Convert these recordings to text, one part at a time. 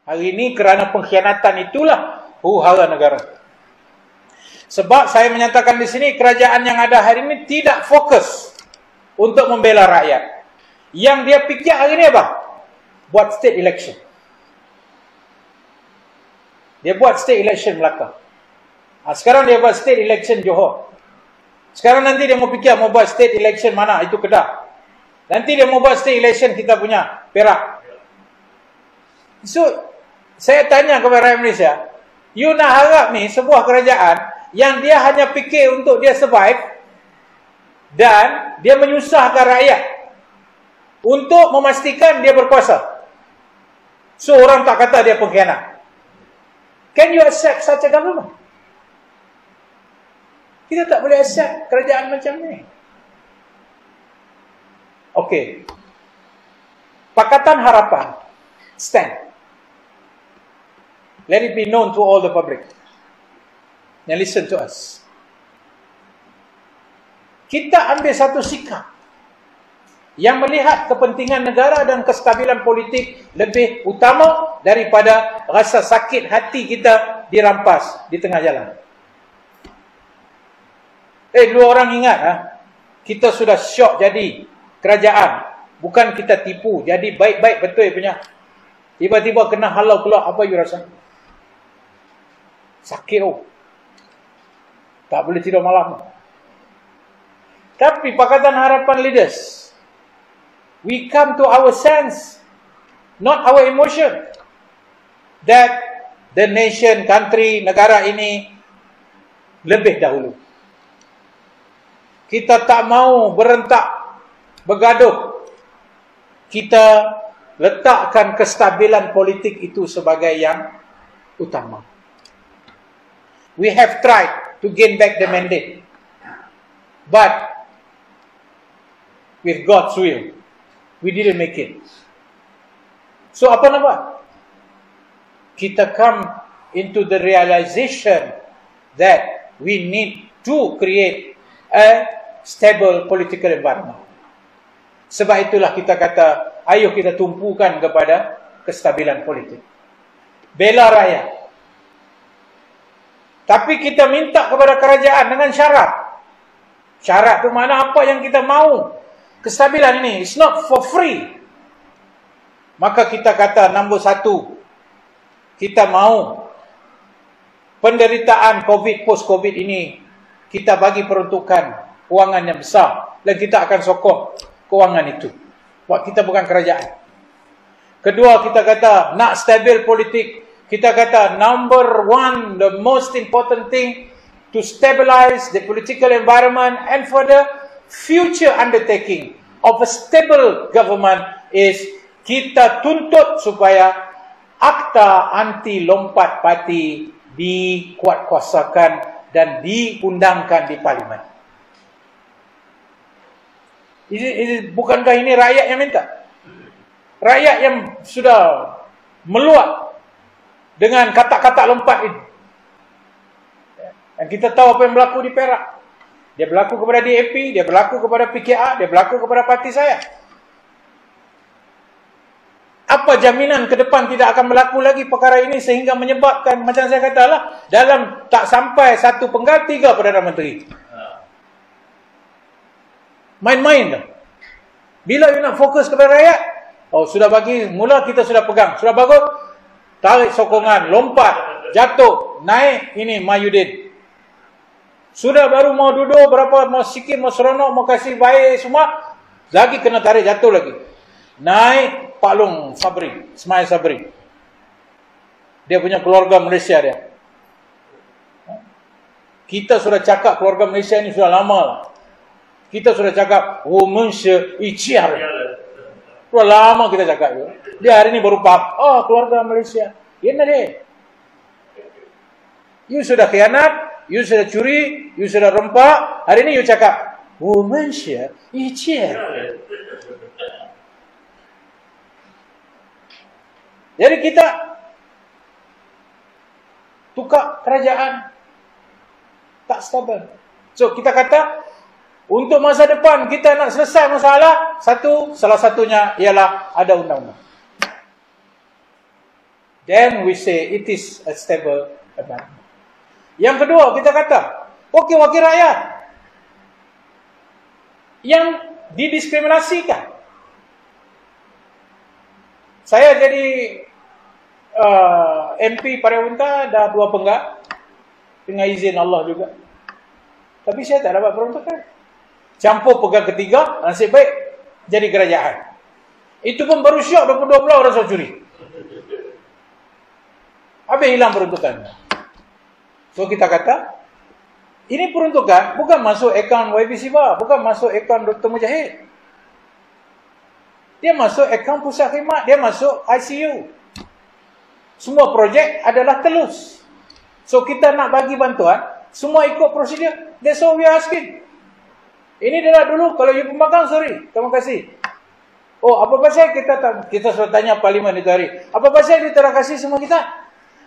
Hari ini kerana pengkhianatan itulah huru-hara negara. Sebab saya menyatakan di sini, kerajaan yang ada hari ini tidak fokus untuk membela rakyat. Yang dia fikir hari ini apa? Buat state election. Dia buat state election Melaka. Sekarang dia buat state election Johor. Sekarang nanti dia mau fikir mau buat state election mana? Itu Kedah. Nanti dia mau buat state election kita punya Perak. So, saya tanya kepada rakyat Malaysia, you nak harap ni sebuah kerajaan yang dia hanya fikir untuk dia survive dan dia menyusahkan rakyat untuk memastikan dia berkuasa. So, orang tak kata dia pengkhianat. Can you accept such a government? Kita tak boleh accept kerajaan macam ni. Okey. Pakatan Harapan stand. Let it be known to all the public. Now listen to us. Kita ambil satu sikap yang melihat kepentingan negara dan kestabilan politik lebih utama daripada rasa sakit hati kita dirampas di tengah jalan. Dua orang ingat, kita sudah syok jadi kerajaan. Bukan kita tipu, jadi baik-baik betul punya. Tiba-tiba kena halau keluar, apa you rasa? Sakit tak boleh tidur malam. Tapi Pakatan Harapan leaders, we come to our sense, not our emotion, that the nation, country, negara ini lebih dahulu. Kita tak mau berentak, bergaduh. Kita letakkan kestabilan politik itu sebagai yang utama. We have tried to gain back the mandate, but with God's will, we didn't make it. So apa nak buat? Kita come into the realization that we need to create a stable political environment. Sebab itulah kita kata, ayo kita tumpukan kepada kestabilan politik. Bela rakyat. Tapi kita minta kepada kerajaan dengan syarat. Syarat itu mana apa yang kita mahu. Kestabilan ini, it's not for free. Maka kita kata, nombor satu, kita mahu penderitaan COVID, post-COVID ini, kita bagi peruntukan kewangan yang besar. Dan kita akan sokong kewangan itu. Sebab kita bukan kerajaan. Kedua, kita kata, nak stabil politik. Kita kata, number one, the most important thing to stabilize the political environment and for the future undertaking of a stable government is kita tuntut supaya akta anti lompat parti dikuatkuasakan dan diundangkan di parlimen. Bukankah ini rakyat yang minta? Rakyat yang sudah meluat dengan kata-kata lompat ini. Dan kita tahu apa yang berlaku di Perak. Dia berlaku kepada DAP, dia berlaku kepada PKR, dia berlaku kepada parti saya. Apa jaminan ke depan tidak akan berlaku lagi perkara ini sehingga menyebabkan, macam saya katalah, dalam tak sampai 1 penggal 3 Perdana Menteri. Main-main dah. Bila you nak fokus kepada rakyat, sudah bagi, mula kita sudah pegang, sudah bagus, tarik sokongan, lompat, jatuh, naik, ini Mahyudin. Sudah baru mau duduk, berapa, mau sikit, mau seronok, mau kasih baik semua, lagi kena tarik jatuh lagi. Naik Pak Long Sabri, Ismail Sabri. Dia punya keluarga Malaysia dia. Kita sudah cakap keluarga Malaysia ini sudah lama lah. Kita sudah cakap, Malaysia Iciar. Sudah lama kita cakap. Dia hari ini baru paham, keluarga Malaysia. Ini dia. You sudah khianat, you sudah curi, you sudah rompak. Hari ini you cakap, Malaysia Iciar. Jadi kita tukar kerajaan tak stabil. So kita kata untuk masa depan kita nak selesai masalah, salah satunya ialah ada undang-undang. then we say it is a stable environment. Yang kedua, kita kata, okey, wakil rakyat yang didiskriminasikan. Saya jadi MP Paria-Unta dah 2 penggal dengan izin Allah juga. Tapi saya tak dapat peruntukan. Campur penggal ketiga, nasib baik jadi kerajaan. Itu pun baru syok 22 bulan orang curi. Habis hilang peruntukan. So kita kata, ini peruntukan bukan masuk akaun YB Siva, bukan masuk akaun Dr. Mujahid. Dia masuk akaun pusat khidmat, dia masuk ICU. Semua projek adalah telus. So kita nak bagi bantuan, semua ikut prosedur. That's all we are asking. Ini adalah dulu, kalau you pembangkang, sorry, terima kasih. Oh, apa pasal kita sudah tanya parlimen itu hari. Apa pasal dia tak kasih sama kita?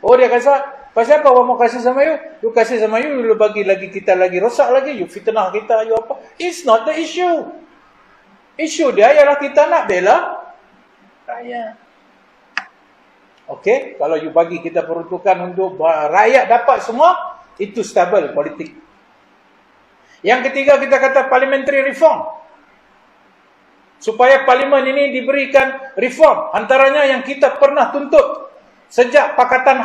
Oh, dia kata, pasal apa awak mau kasih sama you? You kasih sama you, you bagi lagi kita lagi rosak lagi, you fitnah kita, you apa. It's not the issue. Isu dia ialah kita nak bela rakyat. Okey, kalau you bagi kita peruntukan untuk rakyat dapat semua, itu stabil politik. Yang ketiga, kita kata parliamentary reform. Supaya parlimen ini diberikan reform, antaranya yang kita pernah tuntut sejak Pakatan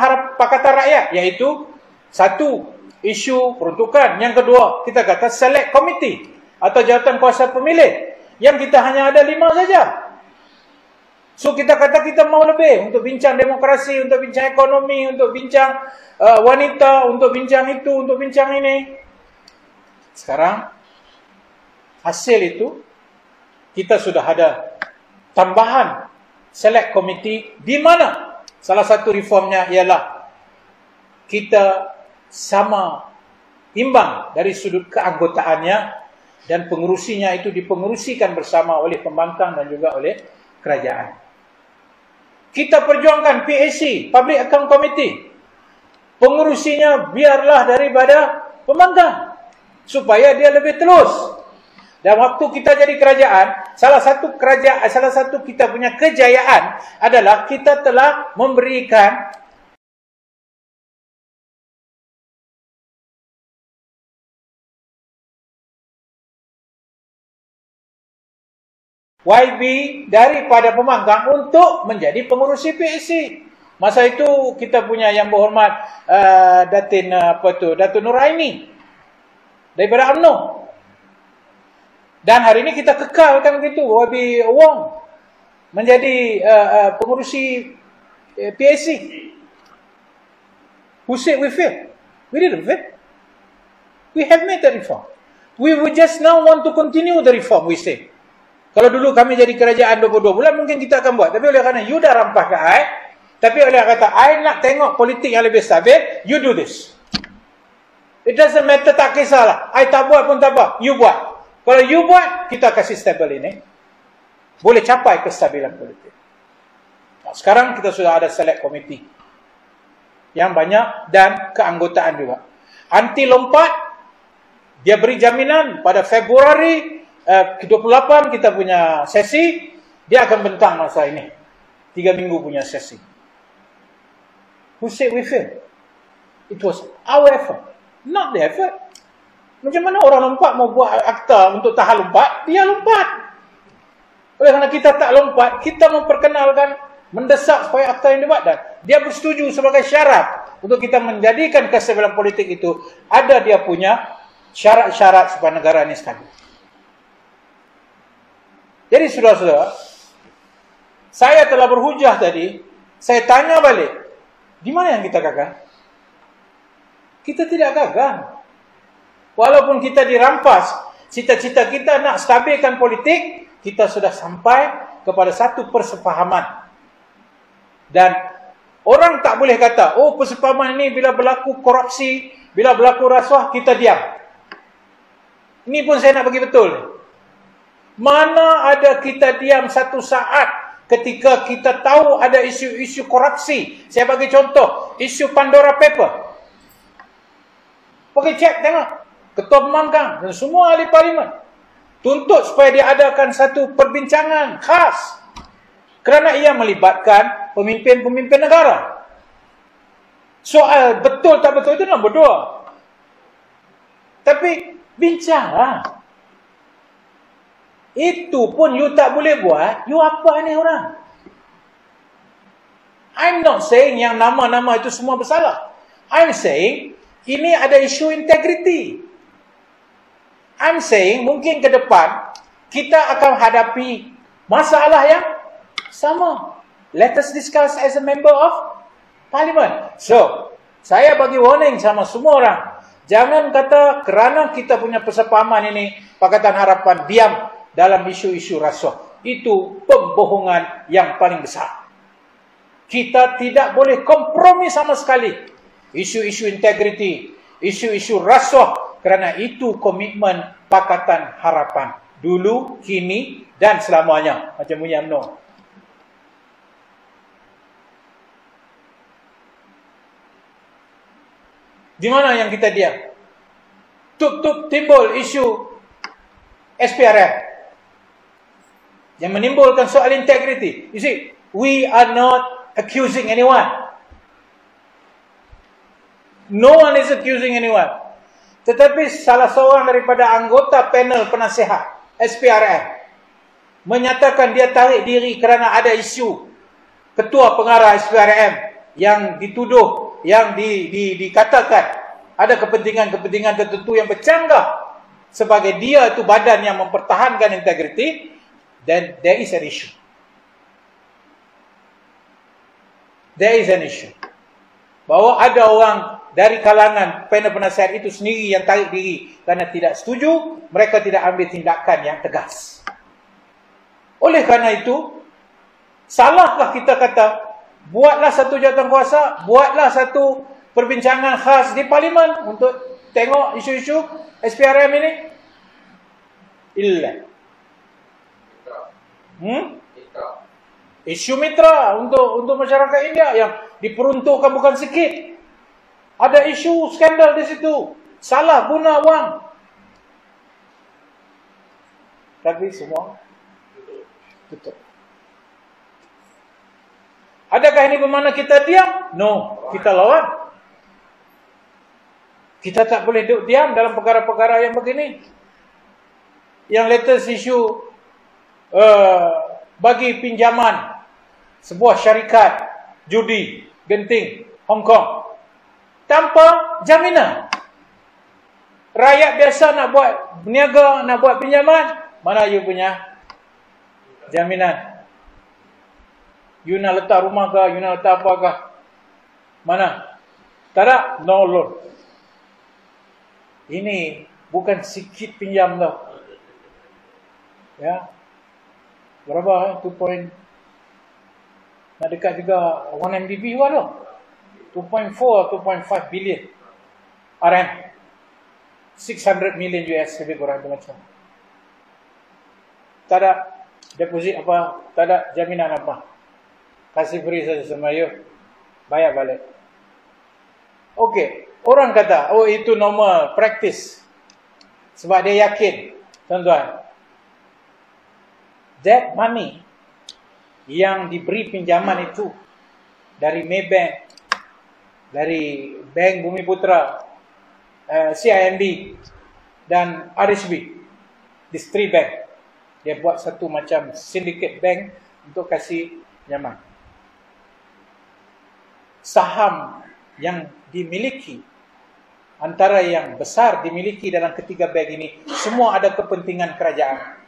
Rakyat, iaitu satu, isu peruntukan. Yang kedua, kita kata select committee atau jawatan kuasa pemilih, yang kita hanya ada 5 saja. So kita kata kita mau lebih untuk bincang demokrasi, untuk bincang ekonomi, untuk bincang wanita, untuk bincang itu, untuk bincang ini. Sekarang hasil itu kita sudah ada tambahan select committee, di mana salah satu reformnya ialah kita sama imbang dari sudut keanggotaannya, dan pengurusinya itu dipengurusikan bersama oleh pembangkang dan juga oleh kerajaan. Kita perjuangkan PAC, Public Account Committee. Pengurusinya biarlah daripada pembangkang, supaya dia lebih telus. Dan waktu kita jadi kerajaan, salah satu kita punya kejayaan adalah kita telah memberikan YB daripada pembangkang untuk menjadi pengurusi PAC. Masa itu kita punya yang berhormat Datin Datuk Nuraini daripada UMNO. Dan hari ini kita kekalkan begitu YB Wong menjadi pengurusi PAC. Who said we failed? We didn't fail. We have made the reform. We would just now want to continue the reform, we say. Kalau dulu kami jadi kerajaan 22 bulan, mungkin kita akan buat. Tapi oleh kerana you dah rampas ke I, tapi oleh kata I nak tengok politik yang lebih stabil, you do this. It doesn't matter, tak kisahlah. I tak buat pun tak apa, you buat. Kalau you buat, kita kasih stabil ini. Boleh capai kestabilan politik. Nah, sekarang kita sudah ada select committee yang banyak dan keanggotaan juga. Anti lompat, dia beri jaminan pada Februari ke-28 kita punya sesi, dia akan bentang masa ini. 3 minggu punya sesi. Who said we failed? It was our effort, not the effort. Macam mana orang lompat mau buat akta untuk tahan lompat, dia lompat. Oleh kerana kita tak lompat, kita memperkenalkan, mendesak supaya akta yang dibuat, dan dia bersetuju sebagai syarat untuk kita menjadikan kestabilan politik itu, ada dia punya syarat-syarat supaya negara ini stabil. Jadi saudara-saudara, saya telah berhujah tadi, saya tanya balik, di mana yang kita gagal? Kita tidak gagal. Walaupun kita dirampas, cita-cita kita nak stabilkan politik, kita sudah sampai kepada satu persefahaman. Dan orang tak boleh kata, oh persefahaman ini bila berlaku korupsi, bila berlaku rasuah, kita diam. Ini pun saya nak bagi betul. Mana ada kita diam satu saat ketika kita tahu ada isu-isu korupsi. Saya bagi contoh, isu Pandora Paper. Pergi cek tengok. Ketua pembangkang dan semua ahli parlimen tuntut supaya diadakan satu perbincangan khas kerana ia melibatkan pemimpin-pemimpin negara. Soal betul tak betul itu nombor 2. Tapi bincanglah. Itu pun you tak boleh buat, you apa ni orang? I'm not saying yang nama-nama itu semua bersalah. I'm saying ini ada isu integriti. I'm saying mungkin ke depan kita akan hadapi masalah yang sama. Let us discuss as a member of parliament. So, saya bagi warning sama semua orang. Jangan kata kerana kita punya persepahaman ini, Pakatan Harapan diam dalam isu-isu rasuah. Itu pembohongan yang paling besar. Kita tidak boleh kompromi sama sekali. Isu-isu integriti, isu-isu rasuah, kerana itu komitmen Pakatan Harapan. Dulu, kini dan selamanya. Macam bunyi UMNO. Di mana yang kita diam? Tuk-tuk timbul isu SPRM yang menimbulkan soal integriti. You see, we are not accusing anyone. No one is accusing anyone. Tetapi salah seorang daripada anggota panel penasihat SPRM menyatakan dia tarik diri kerana ada isu ketua pengarah SPRM yang dituduh, yang dikatakan ada kepentingan-kepentingan tertentu yang bercanggah sebagai dia itu badan yang mempertahankan integriti, then there is an issue. There is an issue. Bahawa ada orang dari kalangan panel penasihat itu sendiri yang tarik diri kerana tidak setuju, mereka tidak ambil tindakan yang tegas. Oleh kerana itu, salahkah kita kata, buatlah satu jawatankuasa, buatlah satu perbincangan khas di parlimen untuk tengok isu-isu SPRM ini? Illa. Isu mitra untuk masyarakat India yang diperuntukkan bukan sikit. Ada isu skandal di situ. Salah guna wang. Tapi semua tutup. Adakah ini bermakna kita diam? No, kita lawan. Kita tak boleh duduk diam dalam perkara-perkara yang begini. Yang latest isu bagi pinjaman sebuah syarikat judi Genting Hong Kong tanpa jaminan. Rakyat biasa nak buat berniaga, nak buat pinjaman, mana you punya jaminan? You nak letak rumah ke, you nak letak apa ke? Mana? Tak ada? No loan. Ini bukan sikit pinjam tau. Ya. Berapa? 2 point. Nak dekat juga 1 MBB juga tau. 2.4 atau 2.5 billion RM. 600 million US lebih kurang tu macam. Tak ada deposit apa, tak ada jaminan apa. Kasih free saja sama you, bayar balik. Okey, orang kata, oh itu normal practice. Sebab dia yakin, tuan-tuan, that money yang diberi pinjaman itu dari Maybank, dari Bank Bumi Putra, CIMB dan RHB, these 3 bank, dia buat satu macam syndicate bank untuk kasih pinjaman. Saham yang dimiliki, antara yang besar dimiliki dalam ketiga bank ini, semua ada kepentingan kerajaan.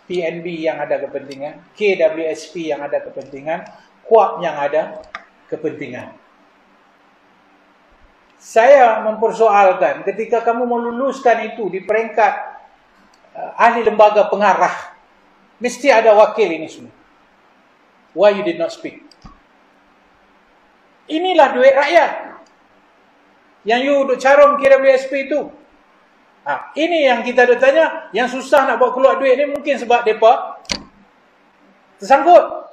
PNB yang ada kepentingan, KWSP yang ada kepentingan, KUAP yang ada kepentingan. Saya mempersoalkan ketika kamu meluluskan itu di peringkat ahli lembaga pengarah, mesti ada wakil ini semua. Why you did not speak? Inilah duit rakyat yang you duk carom KWSP itu. Ini yang kita duk tanya, yang susah nak buat keluar duit ni mungkin sebab mereka tersangkut.